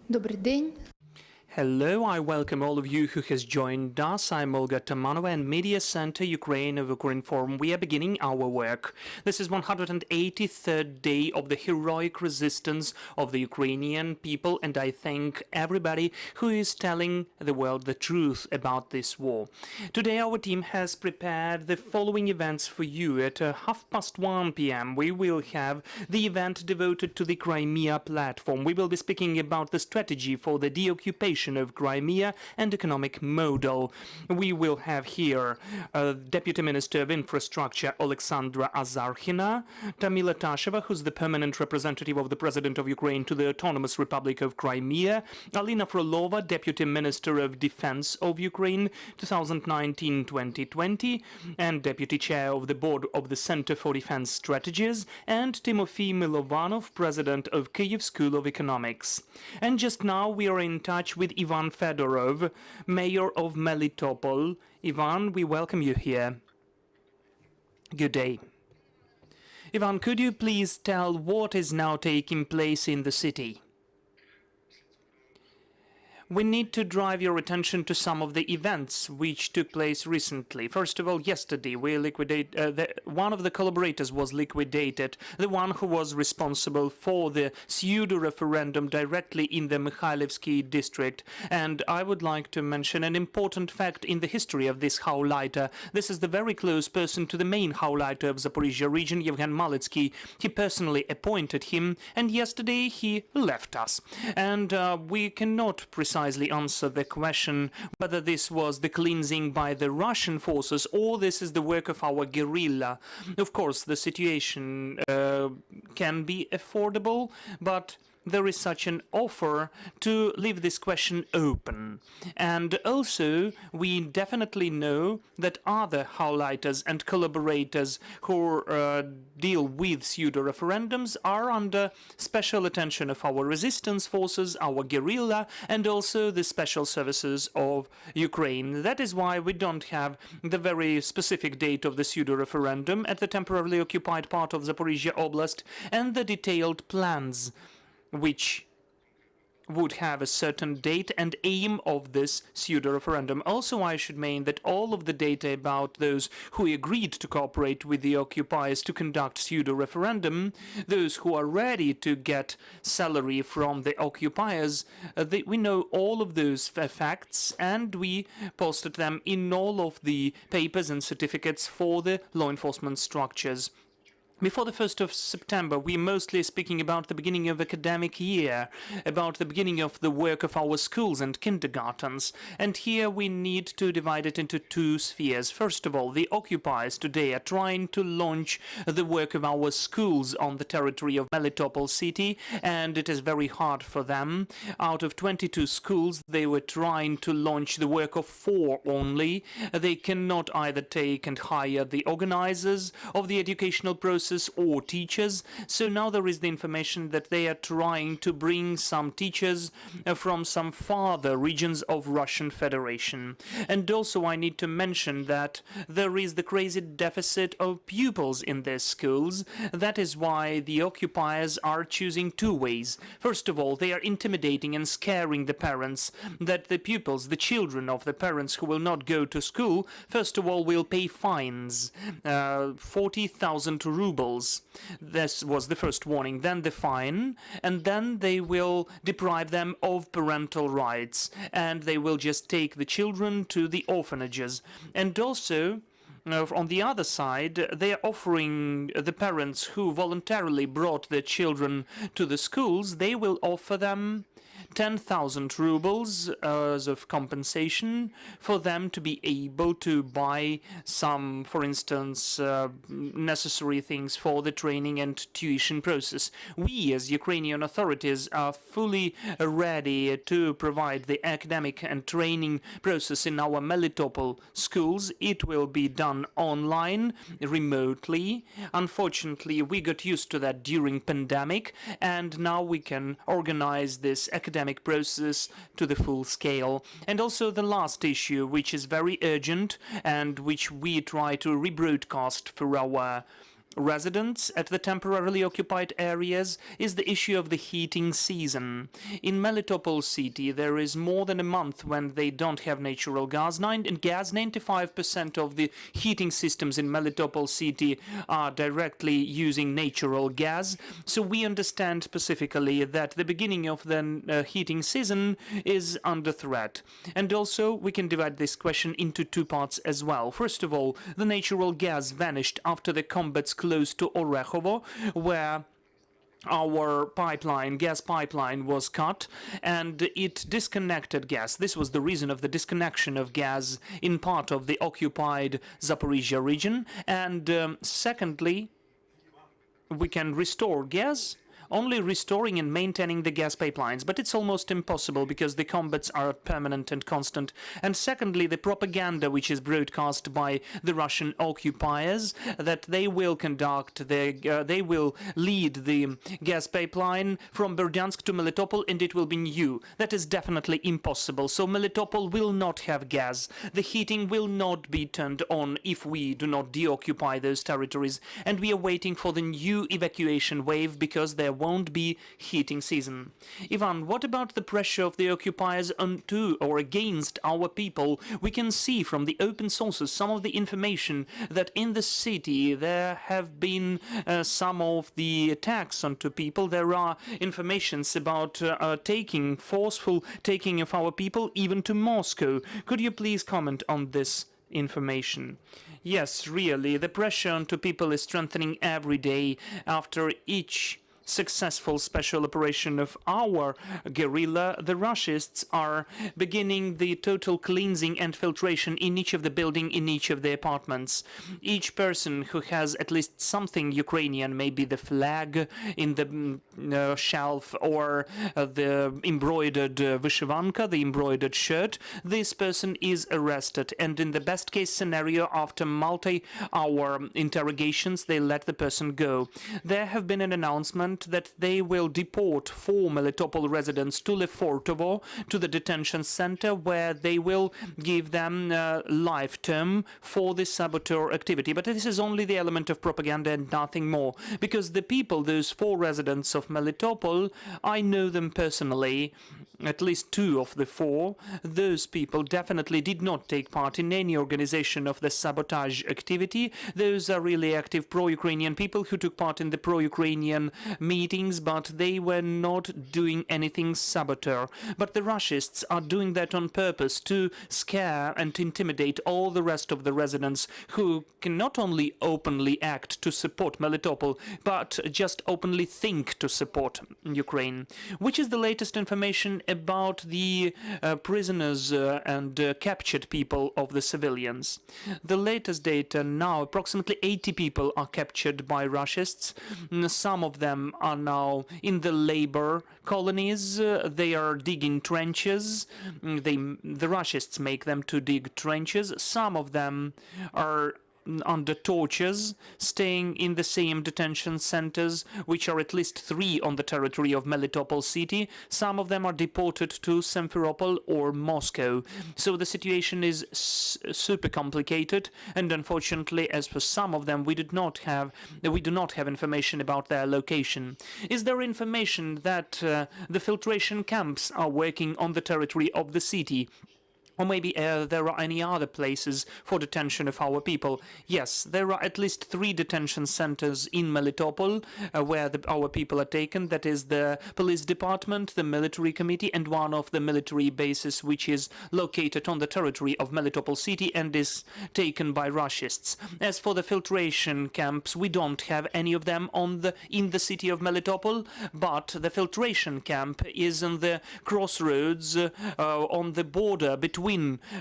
Добрий день. Hello, I welcome all of you who has joined us. I'm Olga Tamanova and Media Center Ukraine of Ukrinform. We are beginning our work. This is 183rd day of the heroic resistance of the Ukrainian people, and I thank everybody who is telling the world the truth about this war. Today our team has prepared the following events for you. At 1:30 p.m. we will have the event devoted to the Crimea platform. We will be speaking about the strategy for the deoccupation of Crimea and economic model. We will have here Deputy Minister of Infrastructure Alexandra Azarkhina, Tamila Tasheva, who's the permanent representative of the President of Ukraine to the Autonomous Republic of Crimea, Alina Frolova, Deputy Minister of Defense of Ukraine 2019-2020, and Deputy Chair of the Board of the Center for Defense Strategies, and Timofey Milovanov, President of Kyiv School of Economics. And just now we are in touch with Ivan Fedorov, Mayor of Melitopol. Ivan, we welcome you here. Good day. Ivan, could you please tell what is now taking place in the city? We need to drive your attention to some of the events which took place recently. First of all, yesterday we one of the collaborators was liquidated, the one who was responsible for the pseudo-referendum directly in the Mikhailivsky district. And I would like to mention an important fact in the history of this Hauleiter. This is the very close person to the main Hauleiter of Zaporizhia region, Yevgen Malitsky. He personally appointed him, and yesterday he left us. And we cannot precisely answer the question whether this was the cleansing by the Russian forces or this is the work of our guerrilla. Of course, the situation can be affordable, but there is such an offer to leave this question open. And also, we definitely know that other Hauleiters and collaborators who deal with pseudo-referendums are under special attention of our resistance forces, our guerrilla, and also the special services of Ukraine. That is why we don't have the very specific date of the pseudo-referendum at the temporarily occupied part of Zaporizhia Oblast and the detailed plans which would have a certain date and aim of this pseudo-referendum. Also, I should mention that all of the data about those who agreed to cooperate with the occupiers to conduct pseudo-referendum, those who are ready to get salary from the occupiers, we know all of those facts, and we posted them in all of the papers and certificates for the law enforcement structures. Before the 1st of September, we're mostly speaking about the beginning of academic year, about the beginning of the work of our schools and kindergartens. And here we need to divide it into two spheres. First of all, the occupiers today are trying to launch the work of our schools on the territory of Melitopol city, and it is very hard for them. Out of 22 schools, they were trying to launch the work of 4 only. They cannot either take and hire the organizers of the educational process or teachers. So now there is the information that they are trying to bring some teachers from some farther regions of Russian Federation. And also I need to mention that there is the crazy deficit of pupils in their schools. That is why the occupiers are choosing 2 ways. First of all, they are intimidating and scaring the parents that the pupils, the children of the parents who will not go to school, first of all will pay fines, 40,000 rubles. This was the first warning, then the fine, and then they will deprive them of parental rights, and they will just take the children to the orphanages. And also, on the other side, they are offering the parents who voluntarily brought their children to the schools, they will offer them 10,000 rubles as of compensation for them to be able to buy some, for instance, necessary things for the training and tuition process. We, as Ukrainian authorities, are fully ready to provide the academic and training process in our Melitopol schools. It will be done online, remotely. Unfortunately, we got used to that during pandemic, and now we can organize this academic process to the full scale. And also the last issue, which is very urgent and which we try to rebroadcast for our residents at the temporarily occupied areas is the issue of the heating season. In Melitopol city, there is more than a month when they don't have natural gas. 95% of the heating systems in Melitopol city are directly using natural gas. So we understand specifically that the beginning of the heating season is under threat. And also, we can divide this question into two parts as well. First of all, the natural gas vanished after the combats close to Orekhovo, where our gas pipeline was cut, and it disconnected gas. This was the reason of the disconnection of gas in part of the occupied Zaporizhia region. And secondly, we can restore gas only restoring and maintaining the gas pipelines, but it's almost impossible because the combats are permanent and constant. And secondly, the propaganda which is broadcast by the Russian occupiers that they will they will lead the gas pipeline from Berdyansk to Melitopol and it will be new. That is definitely impossible. So Melitopol will not have gas. The heating will not be turned on if we do not deoccupy those territories. And we are waiting for the new evacuation wave because there won't be heating season. Ivan, what about the pressure of the occupiers onto or against our people? We can see from the open sources some of the information that in the city there have been some of the attacks onto people. There are informations about forceful taking of our people even to Moscow. Could you please comment on this information? Yes, really, the pressure onto people is strengthening every day after each successful special operation of our guerrilla. The Russians are beginning the total cleansing and filtration in each of the building, in each of the apartments. Each person who has at least something Ukrainian, maybe the flag in the shelf or the embroidered vyshivanka, the embroidered shirt, this person is arrested. And in the best case scenario, after multi-hour interrogations, they let the person go. There have been an announcement that they will deport 4 Melitopol residents to Lefortovo, to the detention center, where they will give them life term for this saboteur activity. But this is only the element of propaganda and nothing more, because the people, those 4 residents of Melitopol, I know them personally. At least 2 of the 4, those people definitely did not take part in any organization of the sabotage activity. Those are really active pro-Ukrainian people who took part in the pro-Ukrainian meetings, but they were not doing anything saboteur. But the Russians are doing that on purpose to scare and to intimidate all the rest of the residents who can not only openly act to support Melitopol, but just openly think to support Ukraine. Which is the latest information about the prisoners and captured people of the civilians? The latest data now, approximately 80 people are captured by Russians. Some of them are now in the labor colonies. They are digging trenches. The Russians make them to dig trenches. Some of them are under tortures, staying in the same detention centers, which are at least 3 on the territory of Melitopol city. Some of them are deported to Simferopol or Moscow. So the situation is super complicated, and unfortunately, as for some of them, we do not have information about their location. Is there information that the filtration camps are working on the territory of the city? Or maybe there are any other places for detention of our people? Yes, there are at least 3 detention centers in Melitopol where our people are taken. That is the police department, the military committee, and one of the military bases which is located on the territory of Melitopol city and is taken by Russians. As for the filtration camps, we don't have any of them in the city of Melitopol, but the filtration camp is in the crossroads on the border between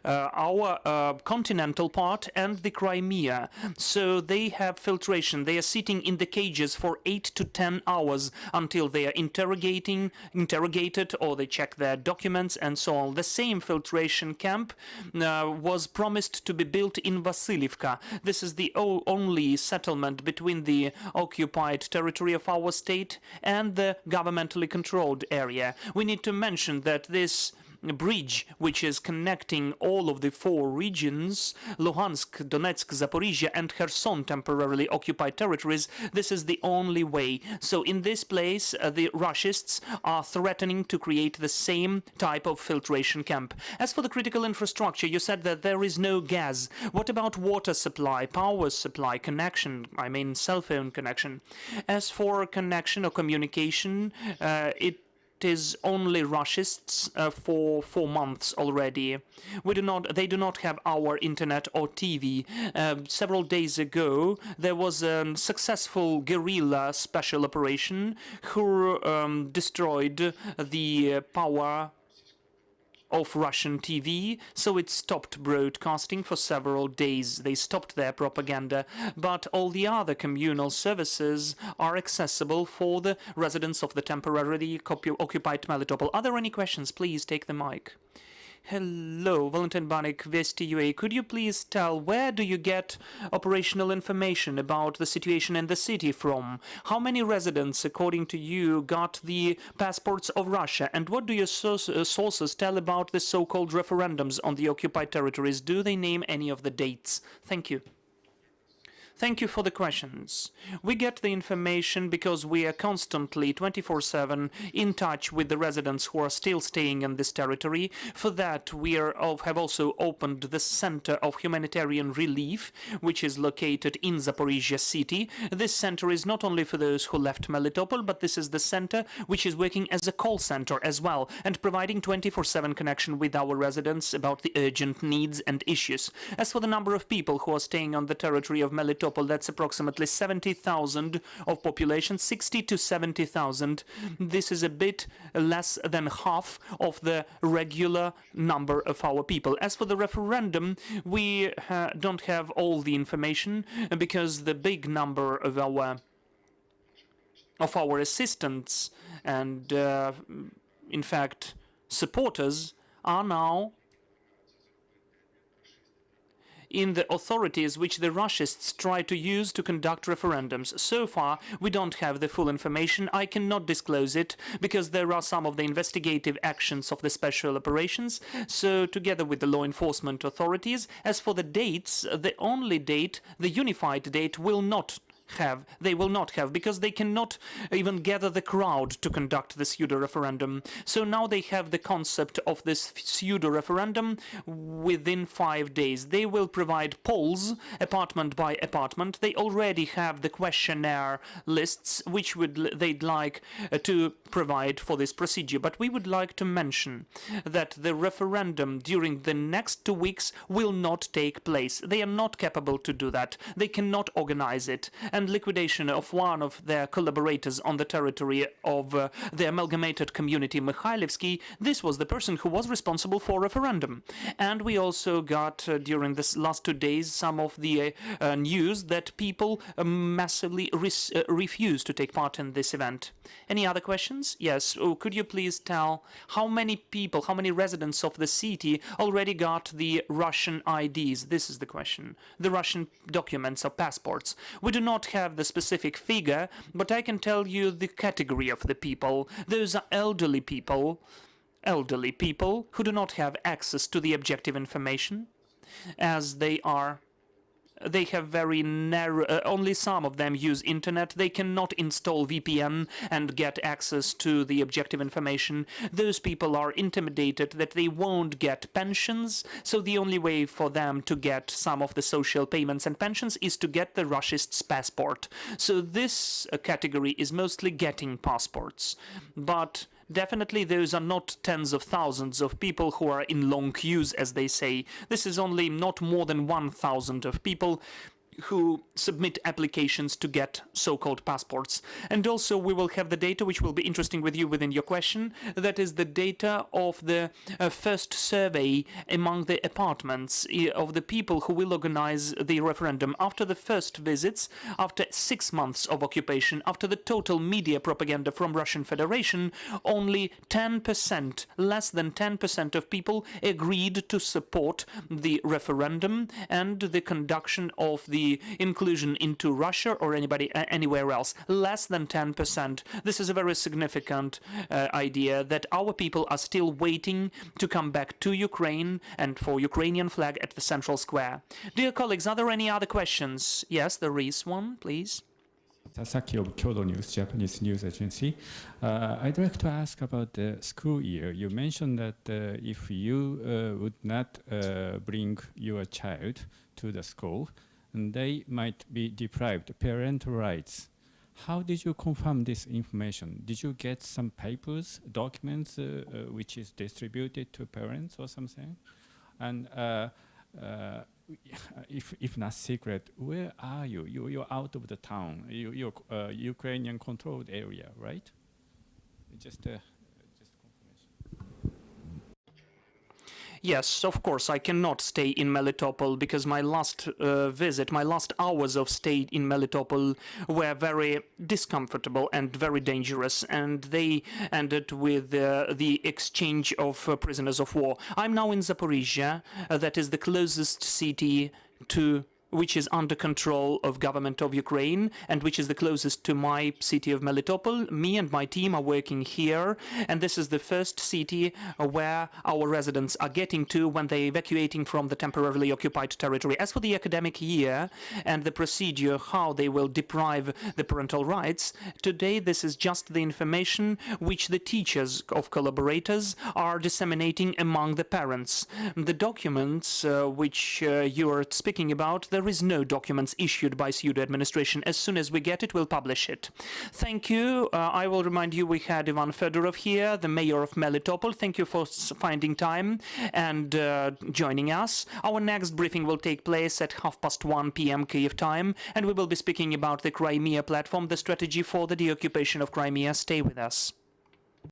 our continental part and the Crimea. So they have filtration. They are sitting in the cages for 8 to 10 hours until they are interrogated, or they check their documents and so on. The same filtration camp was promised to be built in Vasiliivka. This is the only settlement between the occupied territory of our state and the governmentally controlled area. We need to mention that this bridge which is connecting all of the four regions, Luhansk, Donetsk, Zaporizhia and Kherson, temporarily occupied territories, this is the only way. So in this place, the Russists are threatening to create the same type of filtration camp. As for the critical infrastructure, you said that there is no gas. What about water supply, power supply, connection, I mean cell phone connection? As for connection or communication, it is only Russists for 4 months already. They do not have our internet or TV. Several days ago, there was a successful guerrilla special operation who destroyed the power of Russian TV, so it stopped broadcasting for several days. They stopped their propaganda, but all the other communal services are accessible for the residents of the temporarily occupied Melitopol. Are there any questions? Please take the mic. Hello, Valentin Banik, Vesti UA. Could you please tell where do you get operational information about the situation in the city from? How many residents, according to you, got the passports of Russia? And what do your sources tell about the so-called referendums on the occupied territories? Do they name any of the dates? Thank you. Thank you for the questions. We get the information because we are constantly 24/7 in touch with the residents who are still staying in this territory. For that, we have also opened the Center of Humanitarian Relief, which is located in Zaporizhia city. This center is not only for those who left Melitopol, but this is the center which is working as a call center as well and providing 24/7 connection with our residents about the urgent needs and issues. As for the number of people who are staying on the territory of Melitopol, that's approximately 70,000 of population, 60 to 70,000. This is a bit less than half of the regular number of our people. As for the referendum, we don't have all the information because the big number of our assistants and, in fact, supporters are now in the authorities which the Russists try to use to conduct referendums. So far, we don't have the full information. I cannot disclose it because there are some of the investigative actions of the special operations, so together with the law enforcement authorities. As for the dates, the only date, the unified date, they will not have because they cannot even gather the crowd to conduct the pseudo-referendum. So now they have the concept of this pseudo-referendum within 5 days. They will provide polls, apartment by apartment. They already have the questionnaire lists which they'd like to provide for this procedure. But we would like to mention that the referendum during the next 2 weeks will not take place. They are not capable to do that. They cannot organize it. And liquidation of one of their collaborators on the territory of the amalgamated community, Mikhailivsky, this was the person who was responsible for referendum. And we also got, during this last 2 days, some of the news that people massively refuse to take part in this event. Any other questions? Yes. Oh, could you please tell how many people, how many residents of the city already got the Russian IDs? This is the question. The Russian documents or passports. We do not have the specific figure, but I can tell you the category of the people. Those are elderly people who do not have access to the objective information, as they have very narrow, only some of them use internet. They cannot install VPN and get access to the objective information. Those people are intimidated that they won't get pensions, so the only way for them to get some of the social payments and pensions is to get the Russists' passport. So this category is mostly getting passports. But definitely those are not tens of thousands of people who are in long queues, as they say. This is only not more than 1,000 of people who submit applications to get so-called passports. And also we will have the data which will be interesting with you within your question. That is the data of the first survey among the apartments of the people who will organize the referendum. After the first visits, after 6 months of occupation, after the total media propaganda from Russian Federation, only 10%, less than 10% of people agreed to support the referendum and the conduction of the the inclusion into Russia or anywhere else. Less than 10%. This is a very significant idea that our people are still waiting to come back to Ukraine and for Ukrainian flag at the central square. Dear colleagues, are there any other questions? Yes, there is one, please. Sasaki of Kyodo News, Japanese news agency. I'd like to ask about the school year. You mentioned that if you would not bring your child to the school, they might be deprived parental rights. How did you confirm this information? Did you get some papers, documents, which is distributed to parents or something? And if not secret, where are you? You're out of the town. You're Ukrainian controlled area, right? Just confirmation. Yes, of course, I cannot stay in Melitopol because my last visit, my last hours of stay in Melitopol were very discomfortable and very dangerous, and they ended with the exchange of prisoners of war. I'm now in Zaporizhia, that is the closest city to which is under control of government of Ukraine and which is the closest to my city of Melitopol. Me and my team are working here, and this is the first city where our residents are getting to when they're evacuating from the temporarily occupied territory. As for the academic year and the procedure, how they will deprive the parental rights, today this is just the information which the teachers of collaborators are disseminating among the parents. The documents which you are speaking about, there is no documents issued by pseudo administration. As soon as we get it, we'll publish it. Thank you. I will remind you we had Ivan Fedorov here, the mayor of Melitopol. Thank you for finding time and joining us. Our next briefing will take place at 1:30 p.m. Kyiv time, and we will be speaking about the Crimea platform, the strategy for the deoccupation of Crimea. Stay with us.